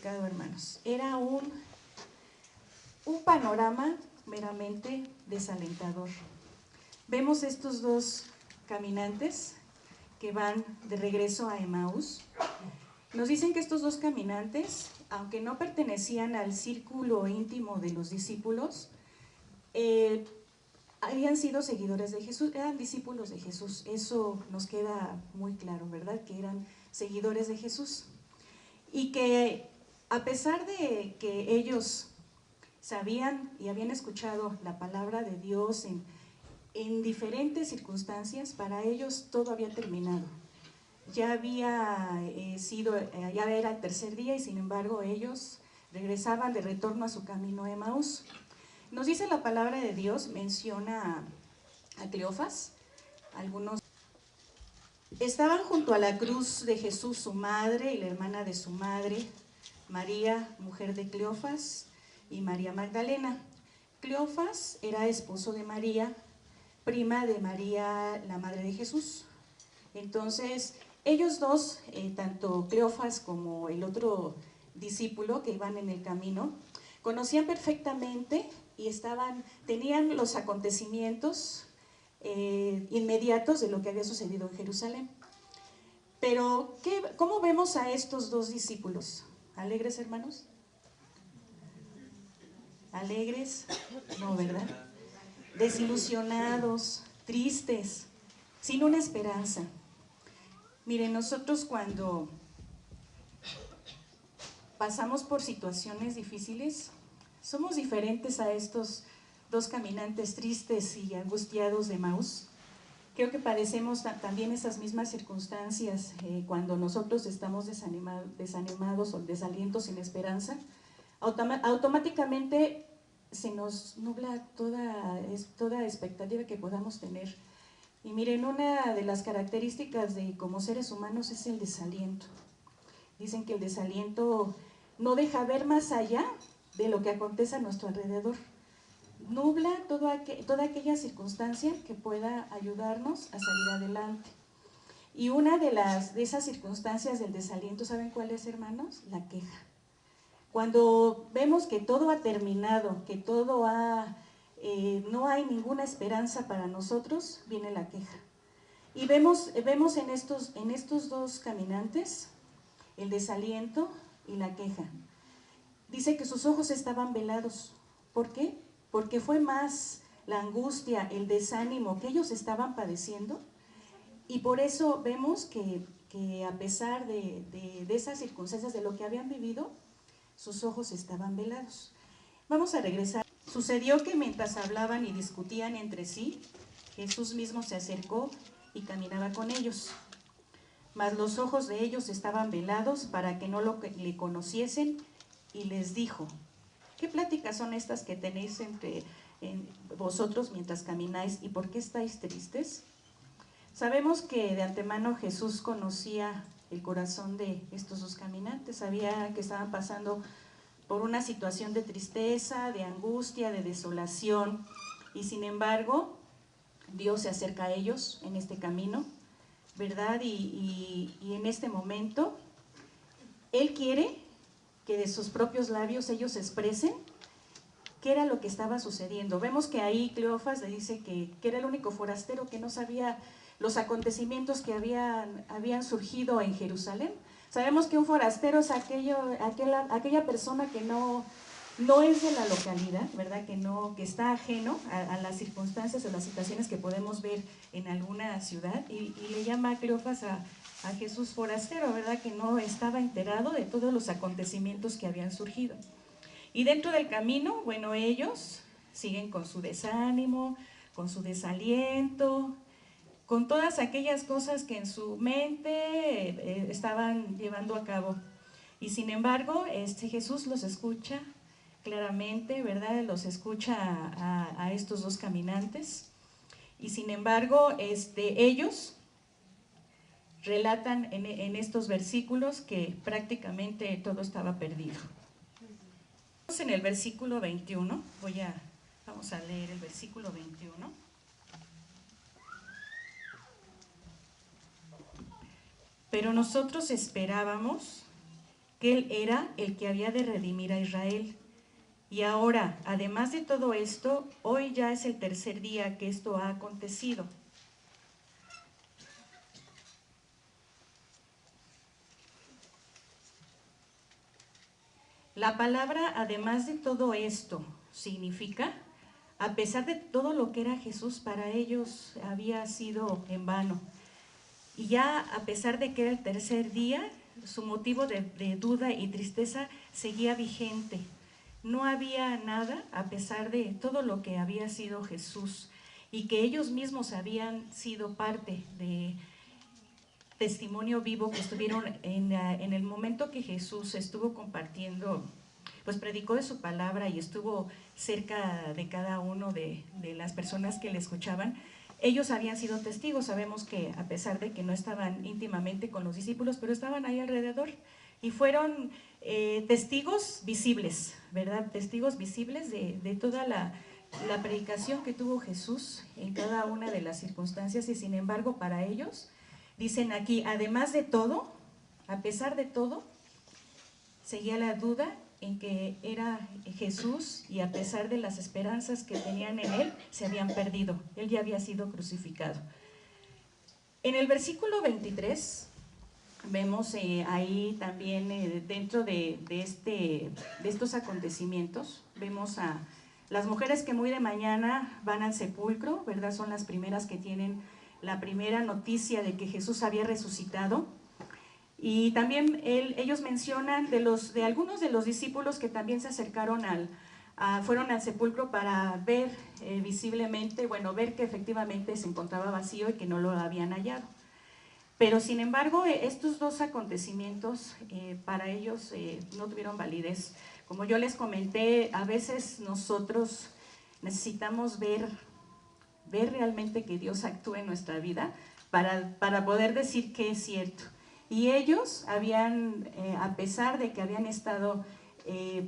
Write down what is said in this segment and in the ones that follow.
significado, hermanos. Era un panorama meramente desalentador. Vemos estos dos caminantes que van de regreso a Emaús. Nos dicen que estos dos caminantes, aunque no pertenecían al círculo íntimo de los discípulos, habían sido seguidores de Jesús, eran discípulos de Jesús. Eso nos queda muy claro, ¿verdad? Que eran seguidores de Jesús. Y que a pesar de que ellos sabían y habían escuchado la palabra de Dios en diferentes circunstancias, para ellos todo había terminado. Ya había ya era el tercer día y sin embargo ellos regresaban de retorno a su camino a Emaús. Nos dice la palabra de Dios, menciona a Cleofas, algunos. Estaban junto a la cruz de Jesús su madre y la hermana de su madre, María, mujer de Cleofas, y María Magdalena. Cleofas era esposo de María, prima de María, la madre de Jesús. Entonces, ellos dos, tanto Cleofas como el otro discípulo que iban en el camino, conocían perfectamente y tenían los acontecimientos inmediatos de lo que había sucedido en Jerusalén. Pero, ¿cómo vemos a estos dos discípulos? ¿Alegres, hermanos? ¿Alegres? No, ¿verdad? Desilusionados, tristes, sin una esperanza. Miren, nosotros cuando pasamos por situaciones difíciles, somos diferentes a estos dos caminantes tristes y angustiados de Emaús. Creo que padecemos también esas mismas circunstancias cuando nosotros estamos desanimados o desalientos, sin esperanza. Automáticamente se nos nubla toda expectativa que podamos tener. Y miren, una de las características de como seres humanos es el desaliento. Dicen que el desaliento no deja ver más allá de lo que acontece a nuestro alrededor. Nubla toda aquella circunstancia que pueda ayudarnos a salir adelante. Y una de esas circunstancias del desaliento, ¿saben cuál es, hermanos? La queja. Cuando vemos que todo ha terminado, que no hay ninguna esperanza para nosotros, viene la queja. Y vemos en estos dos caminantes el desaliento y la queja. Dice que sus ojos estaban velados. ¿Por qué? Porque fue más la angustia, el desánimo que ellos estaban padeciendo, y por eso vemos que a pesar de esas circunstancias, de lo que habían vivido, sus ojos estaban velados. Vamos a regresar. Sucedió que mientras hablaban y discutían entre sí, Jesús mismo se acercó y caminaba con ellos. Mas los ojos de ellos estaban velados para que no le conociesen, y les dijo: ¿qué pláticas son estas que tenéis entre vosotros mientras camináis, y por qué estáis tristes? Sabemos que de antemano Jesús conocía el corazón de estos dos caminantes, sabía que estaban pasando por una situación de tristeza, de angustia, de desolación, y sin embargo Dios se acerca a ellos en este camino, ¿verdad? Y en este momento Él quiere que de sus propios labios ellos expresen qué era lo que estaba sucediendo. Vemos que ahí Cleofas le dice que era el único forastero que no sabía los acontecimientos que habían surgido en Jerusalén. Sabemos que un forastero es aquella persona que no es de la localidad, ¿verdad? Que está ajeno a las circunstancias, a las situaciones que podemos ver en alguna ciudad, y le llama a Cleofas a Jesús forastero, ¿verdad? Que no estaba enterado de todos los acontecimientos que habían surgido. Y dentro del camino, bueno, ellos siguen con su desánimo, con su desaliento, con todas aquellas cosas que en su mente estaban llevando a cabo. Y sin embargo, Jesús los escucha claramente, ¿verdad? Los escucha a estos dos caminantes. Y sin embargo, ellos relatan en estos versículos que prácticamente todo estaba perdido. En el versículo 21, vamos a leer el versículo 21. Pero nosotros esperábamos que Él era el que había de redimir a Israel. Y ahora, además de todo esto, hoy ya es el tercer día que esto ha acontecido. La palabra, además de todo esto, significa, a pesar de todo lo que era Jesús, para ellos había sido en vano. Y ya a pesar de que era el tercer día, su motivo de duda y tristeza seguía vigente. No había nada, a pesar de todo lo que había sido Jesús, y que ellos mismos habían sido parte de testimonio vivo, que estuvieron en el momento que Jesús estuvo compartiendo, pues predicó de su palabra y estuvo cerca de cada uno de las personas que le escuchaban. Ellos habían sido testigos. Sabemos que a pesar de que no estaban íntimamente con los discípulos, pero estaban ahí alrededor y fueron testigos visibles, ¿verdad? Testigos visibles de toda la predicación que tuvo Jesús en cada una de las circunstancias. Y sin embargo, para ellos, dicen aquí, además de todo, a pesar de todo, seguía la duda en que era Jesús, y a pesar de las esperanzas que tenían en Él, se habían perdido. Él ya había sido crucificado. En el versículo 23 vemos ahí también dentro de estos acontecimientos, vemos a las mujeres que muy de mañana van al sepulcro, ¿verdad? Son las primeras que tienen la primera noticia de que Jesús había resucitado. Y también ellos mencionan de algunos de los discípulos que también se acercaron fueron al sepulcro para ver visiblemente, ver que efectivamente se encontraba vacío y que no lo habían hallado. Pero sin embargo, estos dos acontecimientos para ellos no tuvieron validez. Como yo les comenté, a veces nosotros necesitamos ver realmente que Dios actúe en nuestra vida para poder decir que es cierto. Y ellos habían, a pesar de que habían estado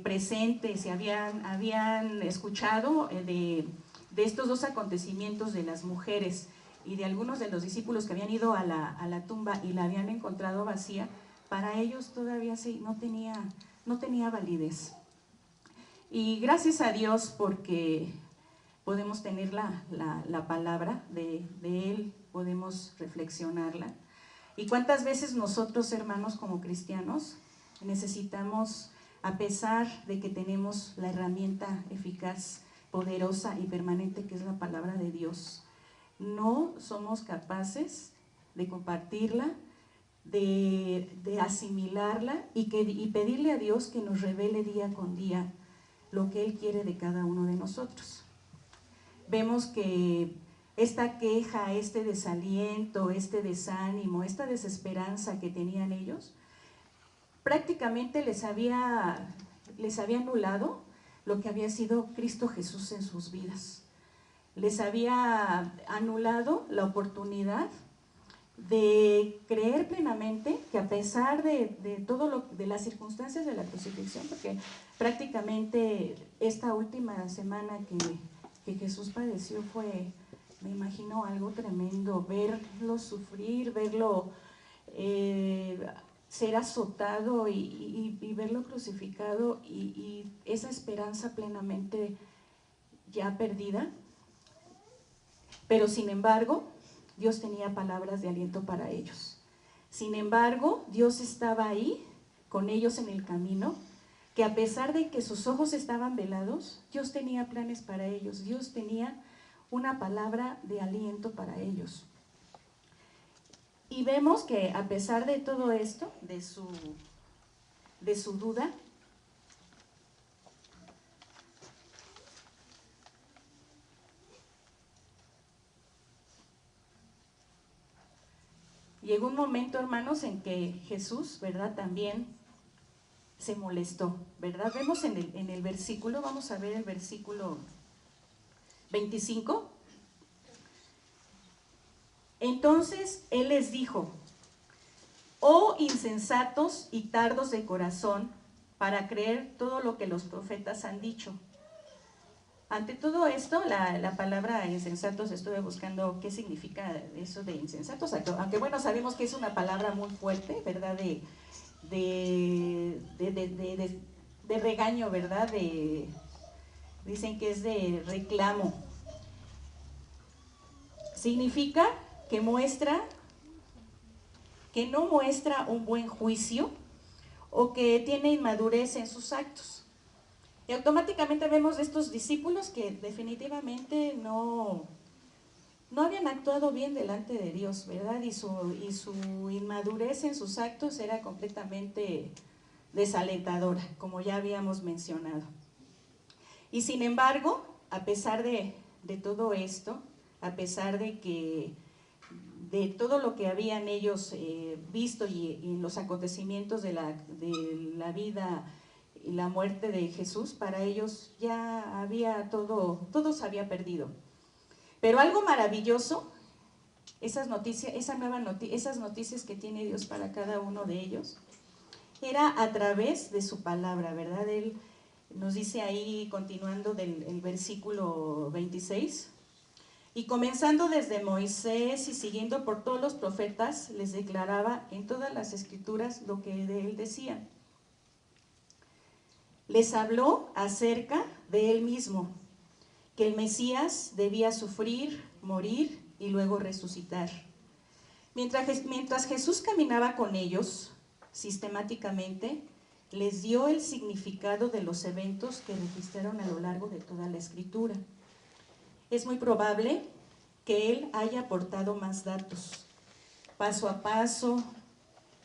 presentes y habían escuchado de estos dos acontecimientos de las mujeres y de algunos de los discípulos que habían ido a la tumba y la habían encontrado vacía, para ellos todavía no tenía validez. Y gracias a Dios porque podemos tener la palabra de Él, podemos reflexionarla. ¿Y cuántas veces nosotros, hermanos, como cristianos, necesitamos, a pesar de que tenemos la herramienta eficaz, poderosa y permanente que es la palabra de Dios, no somos capaces de compartirla, de asimilarla y pedirle a Dios que nos revele día con día lo que Él quiere de cada uno de nosotros? Vemos que esta queja, este desaliento, este desánimo, esta desesperanza que tenían ellos, prácticamente les había anulado lo que había sido Cristo Jesús en sus vidas. Les había anulado la oportunidad de creer plenamente que, a pesar de todo de las circunstancias de la crucifixión, porque prácticamente esta última semana que Jesús padeció fue, me imagino, algo tremendo, verlo sufrir, verlo ser azotado y verlo crucificado y esa esperanza plenamente ya perdida. Pero sin embargo, Dios tenía palabras de aliento para ellos. Sin embargo, Dios estaba ahí con ellos en el camino, que a pesar de que sus ojos estaban velados, Dios tenía planes para ellos, Dios tenía una palabra de aliento para ellos. Y vemos que a pesar de todo esto, de su duda, llegó un momento, hermanos, en que Jesús, ¿verdad?, también se molestó, ¿verdad? Vemos en el versículo, vamos a ver el versículo 25. Entonces Él les dijo: oh insensatos y tardos de corazón, para creer todo lo que los profetas han dicho. Ante todo esto, la palabra insensatos, estuve buscando qué significa eso de insensatos, aunque bueno, sabemos que es una palabra muy fuerte, ¿verdad?, de de regaño, ¿verdad? Dicen que es de reclamo. Significa que no muestra un buen juicio o que tiene inmadurez en sus actos. Y automáticamente vemos de estos discípulos que definitivamente no habían actuado bien delante de Dios, ¿verdad? Y su inmadurez en sus actos era completamente desalentadora, como ya habíamos mencionado. Y sin embargo, a pesar de todo esto, a pesar de todo lo que habían ellos visto y los acontecimientos de la vida y la muerte de Jesús, para ellos ya había todo se había perdido. Pero algo maravilloso, esas noticias que tiene Dios para cada uno de ellos, era a través de su palabra, ¿verdad? Él nos dice ahí, continuando del versículo 26, y comenzando desde Moisés y siguiendo por todos los profetas, les declaraba en todas las escrituras lo que de él decían. Les habló acerca de él mismo, que el Mesías debía sufrir, morir y luego resucitar. Mientras Jesús caminaba con ellos, sistemáticamente, les dio el significado de los eventos que registraron a lo largo de toda la Escritura. Es muy probable que él haya aportado más datos, paso a paso,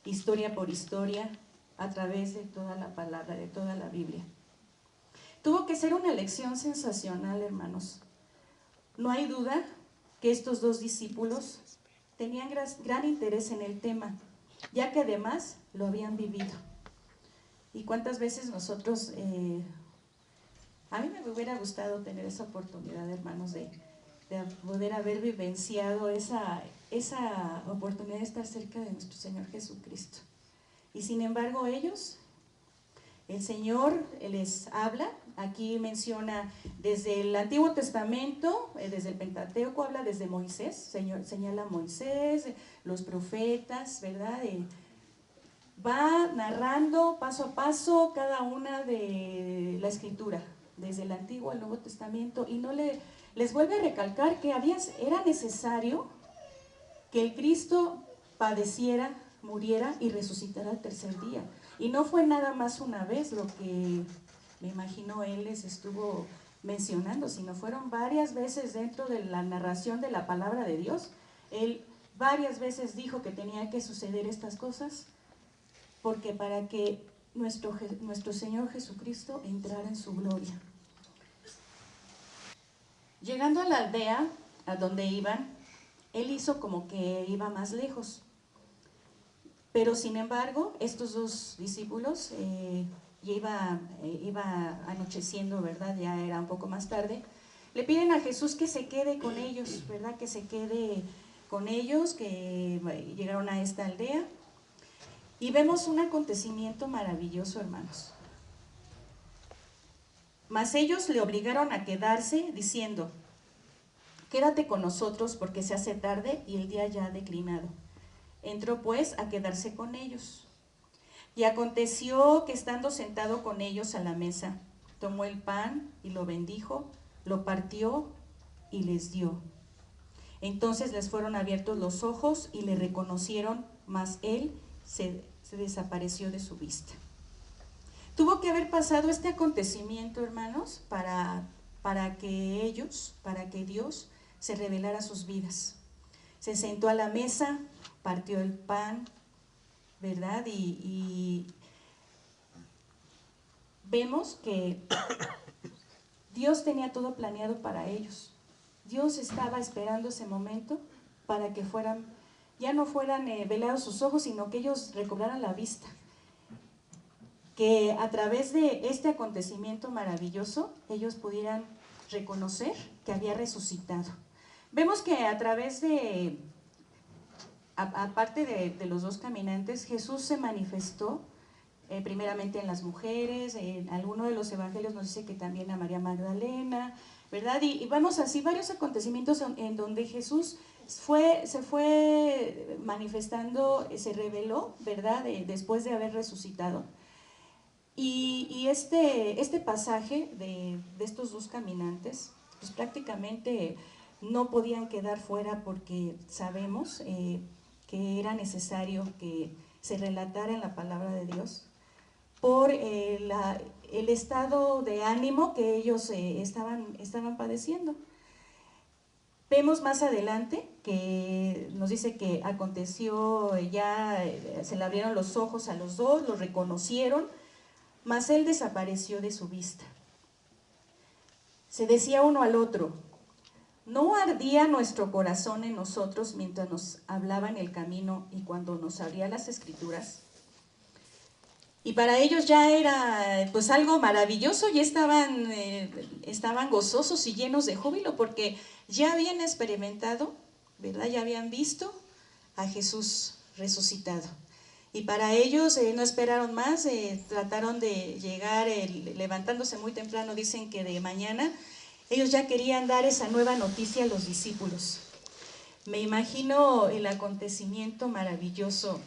historia por historia, a través de toda la palabra, de toda la Biblia. Tuvo que ser una lección sensacional, hermanos. No hay duda que estos dos discípulos tenían gran interés en el tema, ya que además lo habían vivido. ¿Y cuántas veces nosotros, a mí me hubiera gustado tener esa oportunidad, hermanos, de poder haber vivenciado esa oportunidad de estar cerca de nuestro Señor Jesucristo? Y sin embargo el Señor les habla, aquí menciona desde el Antiguo Testamento, desde el Pentateuco, habla desde Moisés, señala a Moisés, los profetas, ¿verdad? Va narrando paso a paso cada una de la Escritura, desde el Antiguo al Nuevo Testamento, y les vuelve a recalcar que era necesario que el Cristo padeciera, muriera y resucitara al tercer día. Y no fue nada más una vez lo que me imagino él les estuvo mencionando, sino fueron varias veces dentro de la narración de la palabra de Dios. Él varias veces dijo que tenía que suceder estas cosas, porque para que nuestro Señor Jesucristo entrara en su gloria. Llegando a la aldea a donde iban, él hizo como que iba más lejos. Pero sin embargo, estos dos discípulos, iba anocheciendo, ¿verdad? Ya era un poco más tarde. Le piden a Jesús que se quede con ellos, ¿verdad? Que se quede con ellos, que llegaron a esta aldea. Y vemos un acontecimiento maravilloso, hermanos. Mas ellos le obligaron a quedarse, diciendo: quédate con nosotros porque se hace tarde y el día ya ha declinado. Entró pues a quedarse con ellos. Y aconteció que estando sentado con ellos a la mesa, tomó el pan y lo bendijo, lo partió y les dio. Entonces les fueron abiertos los ojos y le reconocieron, mas él se desapareció de su vista. Tuvo que haber pasado este acontecimiento, hermanos, para que Dios se revelara a sus vidas. Se sentó a la mesa, partió el pan, ¿verdad? Y vemos que Dios tenía todo planeado para ellos. Dios estaba esperando ese momento para que ya no fueran velados sus ojos, sino que ellos recobraran la vista. Que a través de este acontecimiento maravilloso, ellos pudieran reconocer que había resucitado. Vemos que a través aparte de los dos caminantes, Jesús se manifestó primeramente en las mujeres, en alguno de los evangelios nos dice que también a María Magdalena, ¿verdad? Y vamos así varios acontecimientos en donde Jesús se fue manifestando, se reveló, ¿verdad? Después de haber resucitado. Y este pasaje de estos dos caminantes, pues prácticamente no podían quedar fuera porque sabemos que era necesario que se relatara en la palabra de Dios por el estado de ánimo que ellos estaban padeciendo. Vemos más adelante que nos dice que aconteció, ya se le abrieron los ojos a los dos, los reconocieron, mas él desapareció de su vista. Se decía uno al otro, ¿no ardía nuestro corazón en nosotros mientras nos hablaba en el camino y cuando nos abría las escrituras? Y para ellos ya era pues algo maravilloso, ya estaban gozosos y llenos de júbilo porque ya habían experimentado, ¿verdad? Ya habían visto a Jesús resucitado. Y para ellos no esperaron más, trataron de llegar levantándose muy temprano, dicen que de mañana, ellos ya querían dar esa nueva noticia a los discípulos. Me imagino el acontecimiento maravilloso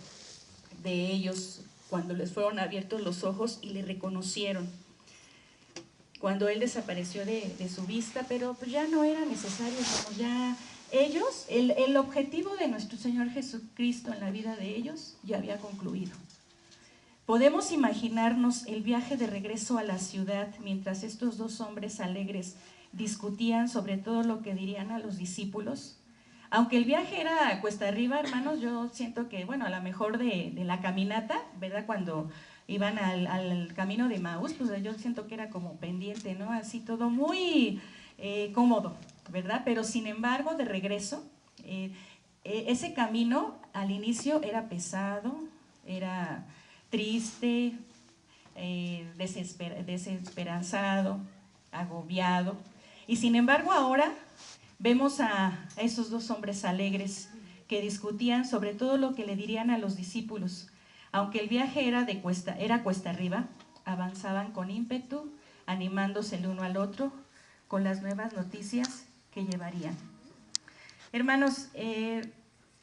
de ellos cuando les fueron abiertos los ojos y le reconocieron. Cuando él desapareció de su vista, pero pues ya no era necesario, como ya ellos, el objetivo de nuestro Señor Jesucristo en la vida de ellos ya había concluido. Podemos imaginarnos el viaje de regreso a la ciudad mientras estos dos hombres alegres discutían sobre todo lo que dirían a los discípulos. Aunque el viaje era cuesta arriba, hermanos, yo siento que, bueno, a lo mejor de la caminata, ¿verdad? Cuando iban al camino de Maús, pues yo siento que era como pendiente, ¿no? Así todo muy cómodo, ¿verdad? Pero sin embargo, de regreso, ese camino al inicio era pesado, era triste, desesperanzado, agobiado. Y sin embargo ahora vemos a esos dos hombres alegres que discutían sobre todo lo que le dirían a los discípulos. Aunque el viaje era cuesta arriba, avanzaban con ímpetu, animándose el uno al otro con las nuevas noticias que llevarían. Hermanos,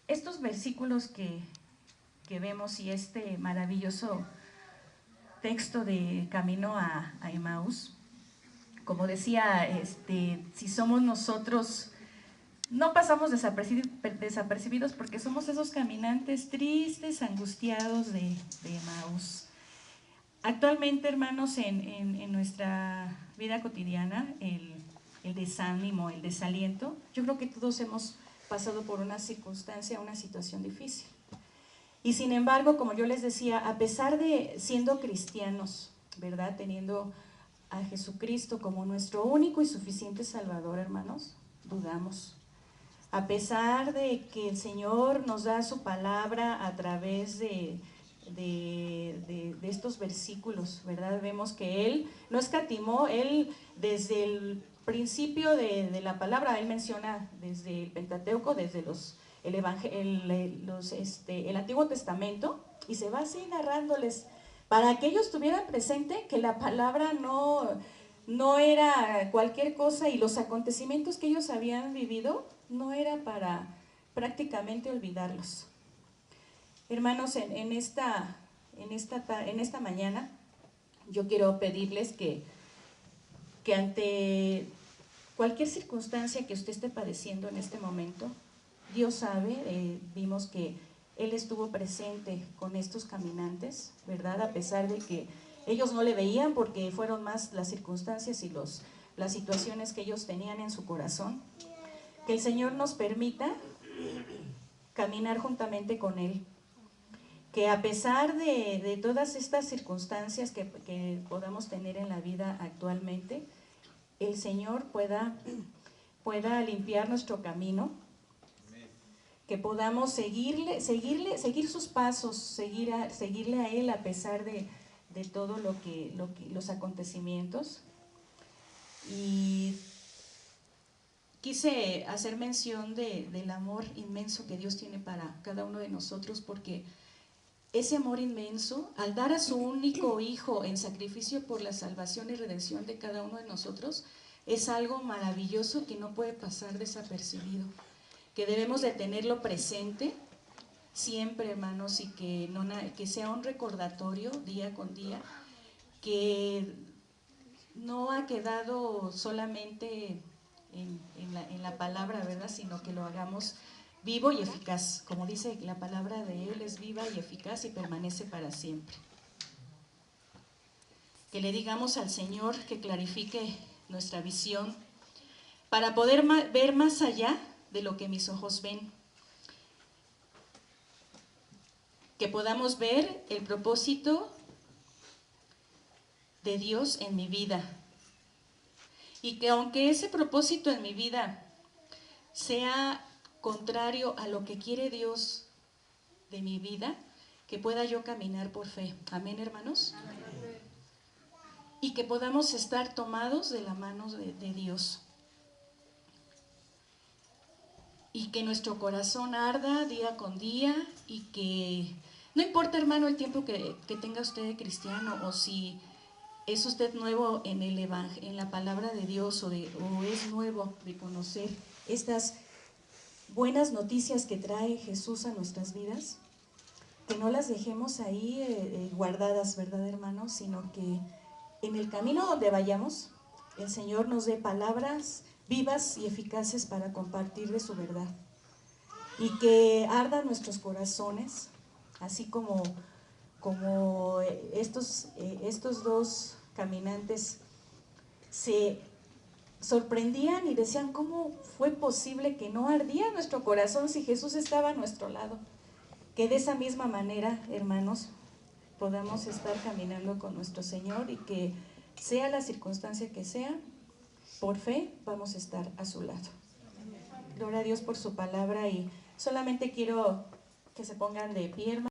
estos versículos que vemos y este maravilloso texto de Camino a Emaús, como decía, si somos nosotros, no pasamos desapercibidos porque somos esos caminantes tristes, angustiados de Emaús. Actualmente, hermanos, en nuestra vida cotidiana, el desánimo, el desaliento, yo creo que todos hemos pasado por una circunstancia, una situación difícil. Y sin embargo, como yo les decía, a pesar de siendo cristianos, ¿verdad? Teniendo a Jesucristo como nuestro único y suficiente Salvador, hermanos, dudamos. A pesar de que el Señor nos da su palabra a través de estos versículos, ¿verdad? Vemos que Él no escatimó, Él desde el principio de la palabra, Él menciona desde el Pentateuco, desde el Antiguo Testamento, y se va así narrándoles para que ellos tuvieran presente que la palabra no era cualquier cosa y los acontecimientos que ellos habían vivido no era para prácticamente olvidarlos. Hermanos, en esta mañana yo quiero pedirles que ante cualquier circunstancia que usted esté padeciendo en este momento, Dios sabe, vimos que Él estuvo presente con estos caminantes, ¿verdad? A pesar de que ellos no le veían porque fueron más las circunstancias y las situaciones que ellos tenían en su corazón. Que el Señor nos permita caminar juntamente con Él. Que a pesar de todas estas circunstancias que podamos tener en la vida actualmente, el Señor pueda limpiar nuestro camino, que podamos seguir sus pasos, seguirle a Él a pesar de todo los acontecimientos. Y quise hacer mención del amor inmenso que Dios tiene para cada uno de nosotros, porque ese amor inmenso, al dar a su único Hijo en sacrificio por la salvación y redención de cada uno de nosotros, es algo maravilloso que no puede pasar desapercibido, que debemos de tenerlo presente siempre, hermanos, y que sea un recordatorio día con día, que no ha quedado solamente en la palabra, ¿verdad?, sino que lo hagamos vivo y eficaz. Como dice la palabra de Él, es viva y eficaz y permanece para siempre. Que le digamos al Señor que clarifique nuestra visión para poder ver más allá de lo que mis ojos ven. Que podamos ver el propósito de Dios en mi vida. Y que aunque ese propósito en mi vida sea contrario a lo que quiere Dios de mi vida, que pueda yo caminar por fe. Amén, hermanos. Amén. Y que podamos estar tomados de la mano de Dios. Y que nuestro corazón arda día con día y que no importa, hermano, el tiempo que tenga usted de cristiano, o si es usted nuevo en en la palabra de Dios, o es nuevo de conocer estas buenas noticias que trae Jesús a nuestras vidas, que no las dejemos ahí guardadas, ¿verdad, hermanos? Sino que en el camino donde vayamos, el Señor nos dé palabras vivas y eficaces para compartir de su verdad. Y que ardan nuestros corazones, así como estos dos caminantes se sorprendían y decían, ¿cómo fue posible que no ardía nuestro corazón si Jesús estaba a nuestro lado? Que de esa misma manera, hermanos, podamos estar caminando con nuestro Señor y que sea la circunstancia que sea, por fe vamos a estar a su lado. Gloria a Dios por su palabra, y solamente quiero que se pongan de pie, hermanos.